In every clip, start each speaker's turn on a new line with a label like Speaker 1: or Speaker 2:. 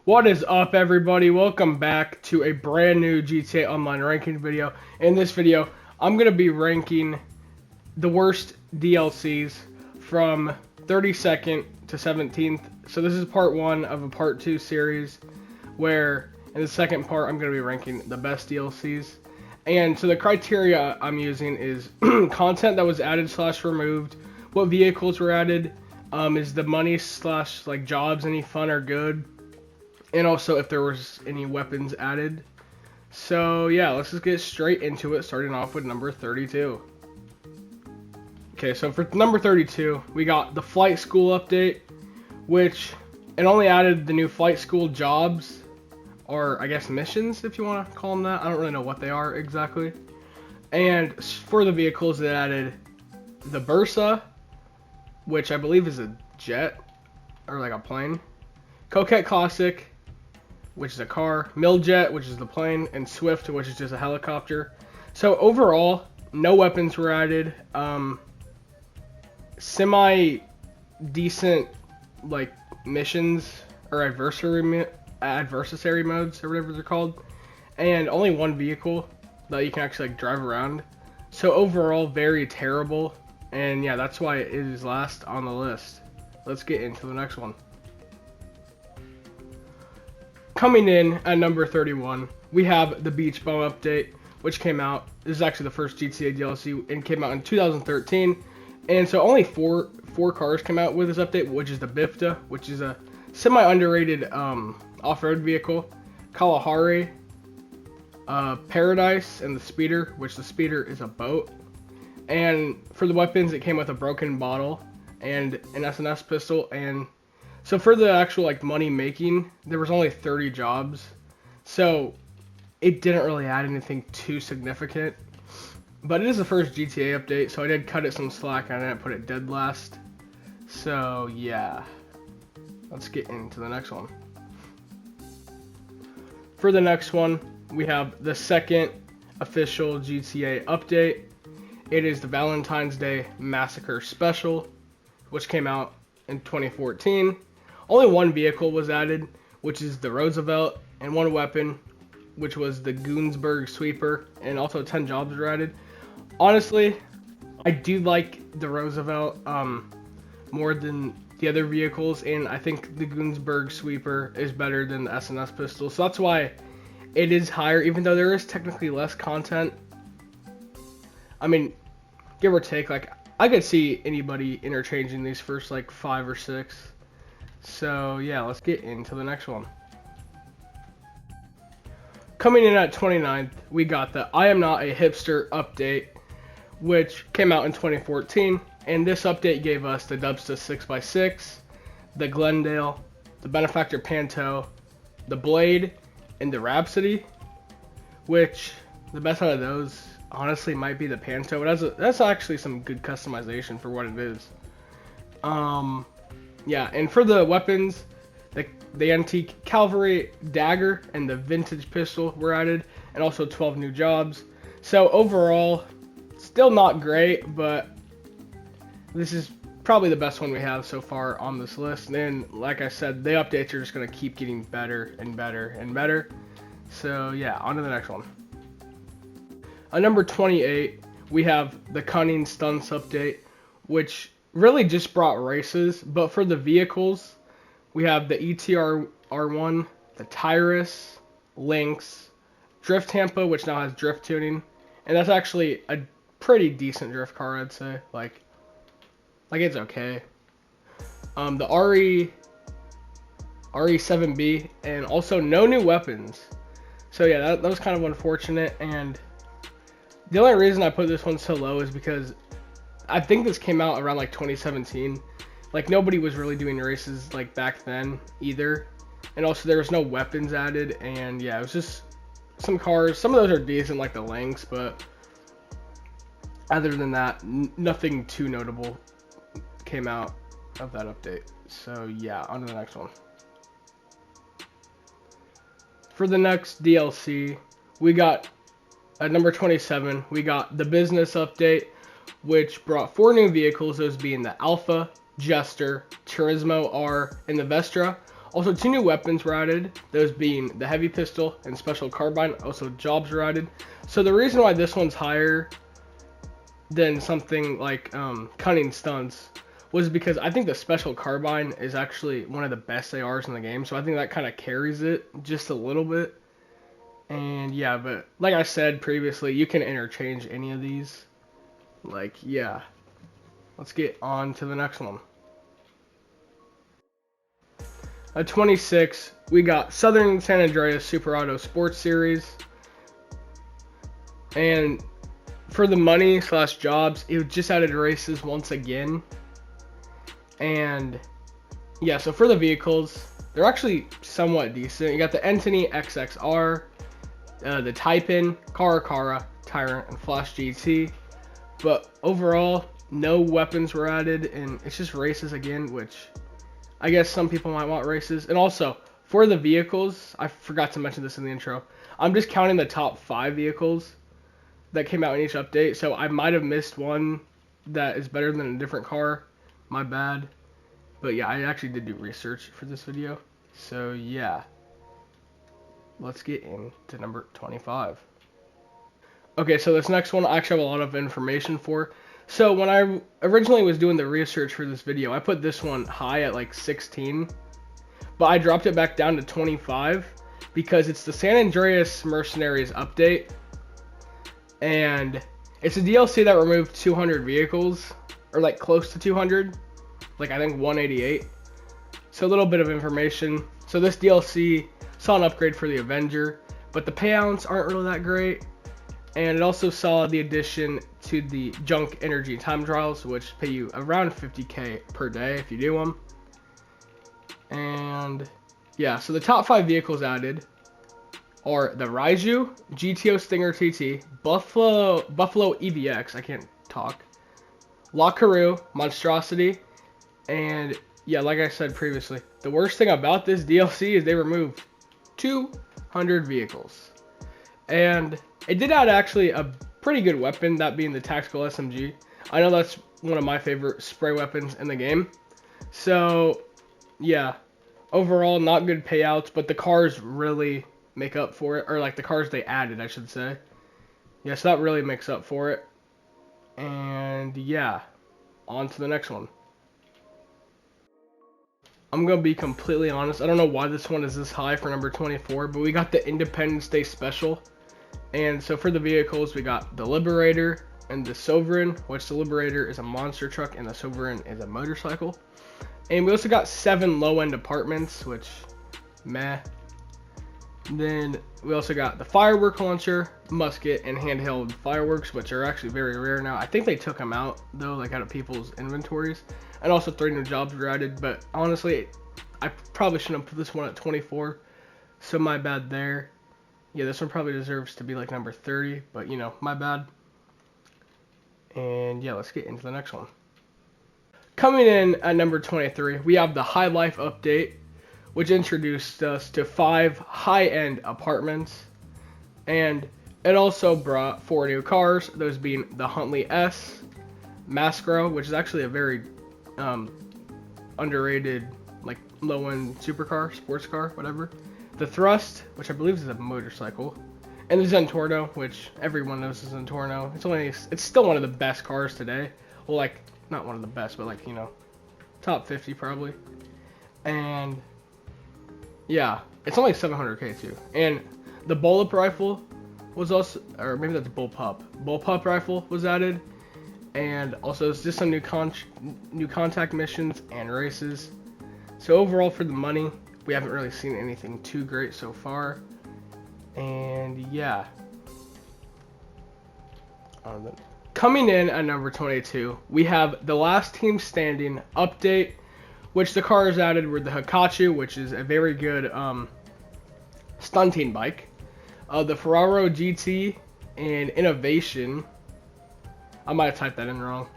Speaker 1: What is up, everybody? Welcome back to a brand new GTA Online ranking video. In this video, I'm going to be ranking the worst DLCs from 32nd to 17th. So this is part 1 of a part 2 series where in the second part I'm going to be ranking the best DLCs. And so the criteria I'm using is content that was added / removed, what vehicles were added, is the money / like jobs any fun or good, and also if there was any weapons added. So yeah, let's just get straight into it, starting off with number 32. Okay, so for number 32, we got the flight school update, which it only added the new flight school jobs, or I guess missions, if you want to call them that. I don't really know what they are exactly. And for the vehicles, they added the Bursa, which I believe is a jet, or like a plane. Coquette Classic, which is a car. Milljet, which is the plane. And Swift, which is just a helicopter. So overall, no weapons were added. Semi-decent, like, missions, or adversary modes, or whatever they're called. And only one vehicle that you can actually, like, drive around. So overall, very terrible. And yeah, that's why it is last on the list. Let's get into the next one. Coming in at number 31, we have the Beach Bum update, which came out. This is actually the first GTA DLC and came out in 2013. And so only four cars came out with this update, which is the Bifta, which is a semi-underrated off-road vehicle, Kalahari, Paradise, and the Speeder, which the Speeder is a boat. And for the weapons, it came with a broken bottle and an SNS pistol. And so for the actual like money making, there was only 30 jobs. So it didn't really add anything too significant. But it is the first GTA update, so I did cut it some slack and I didn't put it dead last. So yeah, let's get into the next one. For the next one, we have the second official GTA update. It is the Valentine's Day Massacre Special, which came out in 2014. Only one vehicle was added, which is the Roosevelt, and one weapon, which was the Goonsberg Sweeper, and also 10 jobs were added. Honestly, I do like the Roosevelt more than the other vehicles, and I think the Goonsberg Sweeper is better than the SNS pistol, so that's why it is higher, even though there is technically less content. I mean, give or take, like, I could see anybody interchanging these first, like, 5 or 6. So, yeah, let's get into the next one. Coming in at 29th, we got the I Am Not a Hipster update, which came out in 2014. And this update gave us the Dubsta 6x6, the Glendale, the Benefactor Panto, the Blade, and the Rhapsody, which the best out of those honestly might be the Panto. That's actually some good customization for what it is. Yeah, and for the weapons, the antique cavalry dagger and the vintage pistol were added, and also 12 new jobs. So overall, still not great, but this is probably the best one we have so far on this list. And like I said, the updates are just going to keep getting better and better and better. So yeah, on to the next one. At number 28, we have the Cunning Stunts update, which really just brought races, but for the vehicles, we have the ETR R1, the Tyrus, Lynx, Drift Tampa, which now has drift tuning, and that's actually a pretty decent drift car, I'd say. Like it's okay. The RE7B, and also no new weapons. So yeah, that was kind of unfortunate, and the only reason I put this one so low is because I think this came out around like 2017. Like nobody was really doing races like back then either. And also there was no weapons added, and yeah, it was just some cars. Some of those are decent, like the Lynx, but other than that, nothing too notable came out of that update. So yeah, on to the next one. For the next DLC, we got at number 27, we got the business update, which brought 4 new vehicles, those being the Alpha, Jester, Turismo R, and the Vestra. Also, 2 new weapons were added, those being the heavy pistol and special carbine. Also, jobs were added. So the reason why this one's higher than something like Cunning Stunts was because I think the special carbine is actually one of the best ARs in the game. So I think that kind of carries it just a little bit. And yeah, but like I said previously, you can interchange any of these. Like, yeah. Let's get on to the next one. At 26, we got Southern San Andreas Super Auto Sports Series. And for the money / jobs, it just added races once again. And yeah, so for the vehicles, they're actually somewhat decent. You got the Entity XXR, the Type-In, Cara, Tyrant, and Flash GT. But overall, no weapons were added, and it's just races again, which I guess some people might want races. And also, for the vehicles, I forgot to mention this in the intro, I'm just counting the top 5 vehicles that came out in each update, so I might have missed one that is better than a different car. My bad. But yeah, I actually did do research for this video. So yeah, let's get into number 25. Okay, so this next one I actually have a lot of information for. So when I originally was doing the research for this video, I put this one high at like 16, but I dropped it back down to 25 because it's the San Andreas Mercenaries update, and it's a DLC that removed 200 vehicles, or like close to 200, like I think 188. So a little bit of information. So this DLC saw an upgrade for the Avenger, but the payouts aren't really that great. And it also saw the addition to the junk energy time trials, which pay you around 50k per day if you do them. And yeah, so the top 5 vehicles added are the Raiju, GTO Stinger TT, Buffalo EVX, I can't talk, La Carew, Monstrosity, and yeah, like I said previously, the worst thing about this DLC is they removed 200 vehicles. And it did add actually a pretty good weapon, that being the tactical SMG. I know that's one of my favorite spray weapons in the game. So yeah, overall not good payouts, but the cars really make up for it, or like the cars they added, I should say. Yeah, so that really makes up for it. And yeah, on to the next one. I'm going to be completely honest, I don't know why this one is this high for number 24, but we got the Independence Day Special. And so for the vehicles, we got the Liberator and the Sovereign, which the Liberator is a monster truck and the Sovereign is a motorcycle. And we also got 7 low-end apartments, which, meh. Then we also got the firework launcher, musket, and handheld fireworks, which are actually very rare now. I think they took them out, though, like out of people's inventories. And also 3 new jobs were added, but honestly, I probably shouldn't have put this one at 24, so my bad there. Yeah, this one probably deserves to be like number 30, but you know, my bad. And yeah, let's get into the next one. Coming in at number 23, we have the High Life update, which introduced us to 5 high-end apartments. And it also brought 4 new cars, those being the Huntley S, Mascro, which is actually a very underrated, like low-end supercar, sports car, whatever. The Thrust, which I believe is a motorcycle, and the Zentorno, which everyone knows is Zentorno. It's still one of the best cars today. Well, like, not one of the best, but like, you know, top 50 probably. And yeah, it's only 700k too. And the Bullpup rifle was also, or maybe that's Bullpup. Bullpup rifle was added, and also it's just some new contact missions and races. So overall, for the money, we haven't really seen anything too great so far. And yeah. Coming in at number 22, we have the Last Team Standing update, which the cars added were the Hikachu, which is a very good stunting bike, the Ferraro GT, and Innovation. I might have typed that in wrong.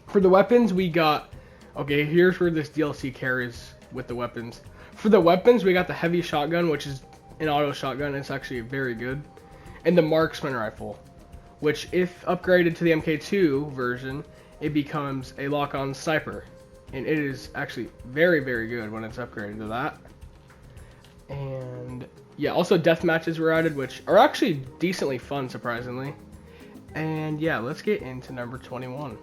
Speaker 1: For the weapons, we got, okay, here's where this DLC carries with the weapons. For the weapons, we got the heavy shotgun, which is an auto shotgun. It's actually very good. And the marksman rifle, which if upgraded to the MK2 version, it becomes a lock-on sniper. and it is actually very, very good when it's upgraded to that. And yeah, also death matches were added, which are actually decently fun, surprisingly. And yeah, let's get into number 21.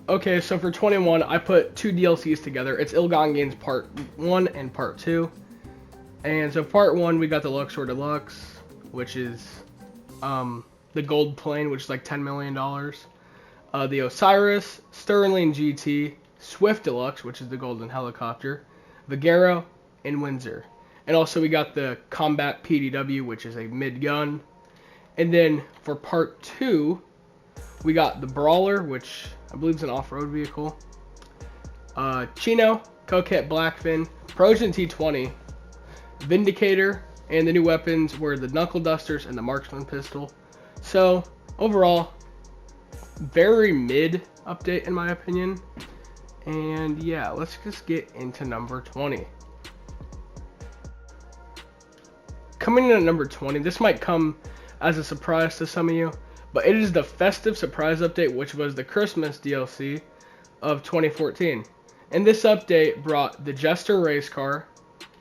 Speaker 1: Okay, so for 21, I put two DLCs together. It's Ill-Gotten Gains Part 1 and Part 2. And so Part 1, we got the Luxor Deluxe, which is the gold plane, which is like $10 million. The Osiris, Sterling GT, Swift Deluxe, which is the golden helicopter, Vigero, and Windsor. And also we got the Combat PDW, which is a mid-gun. And then for Part 2, we got the Brawler, which I believe is an off-road vehicle. Chino, Coquette Blackfin, Progen T20, Vindicator, and the new weapons were the Knuckle Dusters and the Marksman Pistol. So, overall, very mid update in my opinion. And yeah, let's just get into number 20. Coming in at number 20, this might come as a surprise to some of you, but it is the Festive Surprise Update, which was the Christmas DLC of 2014. And this update brought the Jester race car,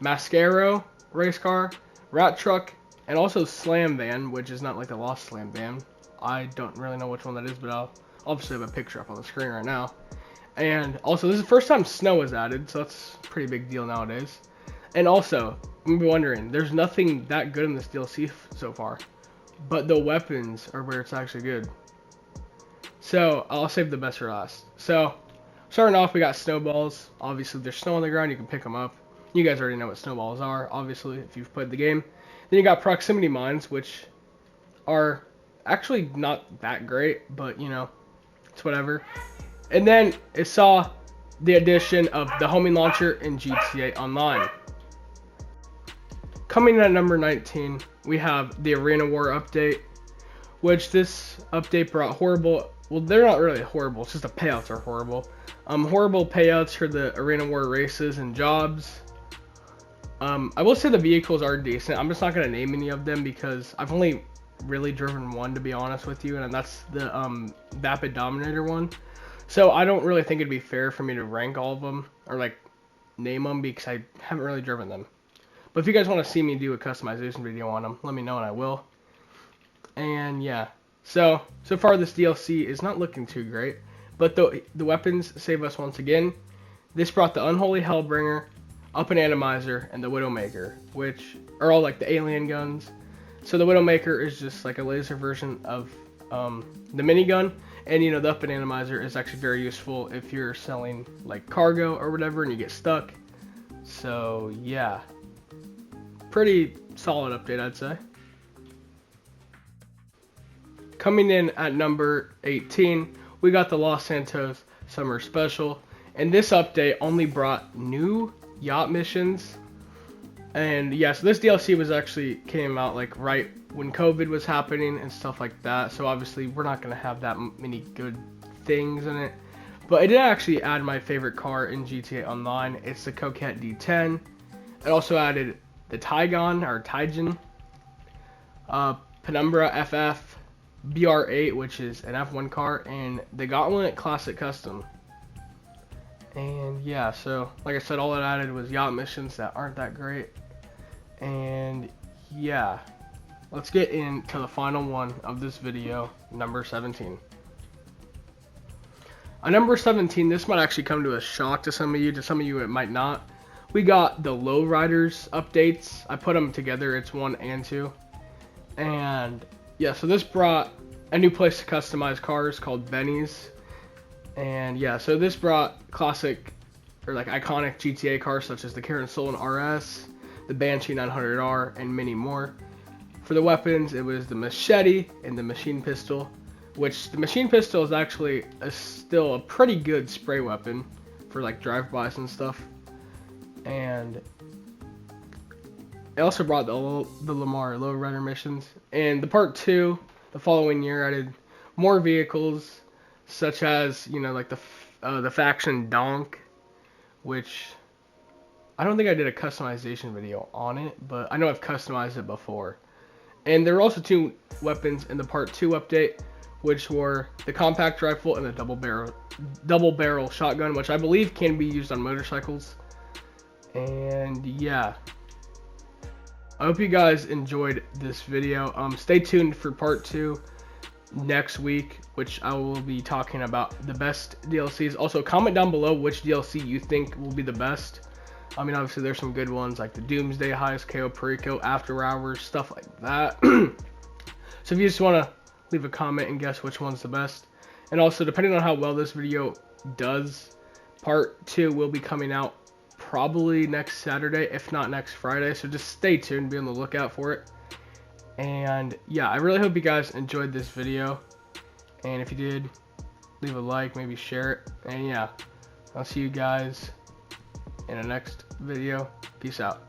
Speaker 1: Mascaro race car, Rat Truck, and also Slam Van, which is not like the Lost Slam Van. I don't really know which one that is, but I'll obviously have a picture up on the screen right now. And also, this is the first time snow was added, so that's a pretty big deal nowadays. And also, I'm wondering, there's nothing that good in this DLC so far, but the weapons are where it's actually good. So, I'll save the best for last. So, starting off, we got snowballs. Obviously, there's snow on the ground, you can pick them up. You guys already know what snowballs are, obviously, if you've played the game. Then you got proximity mines, which are actually not that great, but, you know, it's whatever. And then it saw the addition of the homing launcher in GTA Online. Coming in at number 19, we have the Arena War update, which this update brought horrible, well, they're not really horrible, it's just the payouts are horrible. Horrible payouts for the Arena War races and jobs. I will say the vehicles are decent. I'm just not going to name any of them because I've only really driven one, to be honest with you, and that's the Vapid Dominator one. So I don't really think it'd be fair for me to rank all of them or like name them because I haven't really driven them. But if you guys want to see me do a customization video on them, let me know and I will. And yeah, so far this DLC is not looking too great, but the weapons save us once again. This brought the Unholy Hellbringer, Up and Atomizer, and the Widowmaker, which are all like the alien guns. So the Widowmaker is just like a laser version of the minigun, and you know the Up and Atomizer is actually very useful if you're selling like cargo or whatever and you get stuck. So yeah, pretty solid update, I'd say. Coming in at number 18, we got the Los Santos Summer Special, and this update only brought new yacht missions. And yeah, so this DLC was actually came out like right when COVID was happening and stuff like that, so obviously we're not going to have that many good things in it. But it did actually add my favorite car in GTA Online. It's the Coquette D10. It also added the Tygon, or Tygen, Penumbra FF, BR8, which is an F1 car, and the Gauntlet Classic Custom. And yeah, so like I said, all it added was yacht missions that aren't that great. And yeah, let's get into the final one of this video, number 17. On number 17, this might actually come to a shock to some of you it might not. We got the Lowriders updates. I put them together, it's 1 and 2. And yeah, so this brought a new place to customize cars called Benny's. And yeah, so this brought classic or like iconic GTA cars such as the Karen Solon RS, the Banshee 900R, and many more. For the weapons, it was the machete and the machine pistol, which the machine pistol is actually still a pretty good spray weapon for like drive-bys and stuff. And it also brought the Lamar Lowrider missions. And the part 2, the following year, added more vehicles, such as, you know, like the faction Donk, which I don't think I did a customization video on it, but I know I've customized it before. And there were also 2 weapons in the part 2 update, which were the compact rifle and the double barrel shotgun, which I believe can be used on motorcycles. And yeah, I hope you guys enjoyed this video. Stay tuned for part 2 next week, which I will be talking about the best DLCs. Also, comment down below which DLC you think will be the best. I mean, obviously there's some good ones like the Doomsday, Highest KO, Perico, After Hours, stuff like that. So if you just want to leave a comment and guess which one's the best. And also, depending on how well this video does, part 2 will be coming out probably next Saturday, if not next Friday. So just stay tuned, be on the lookout for it. And yeah, I really hope you guys enjoyed this video. And if you did, leave a like, maybe share it. And yeah, I'll see you guys in the next video. Peace out.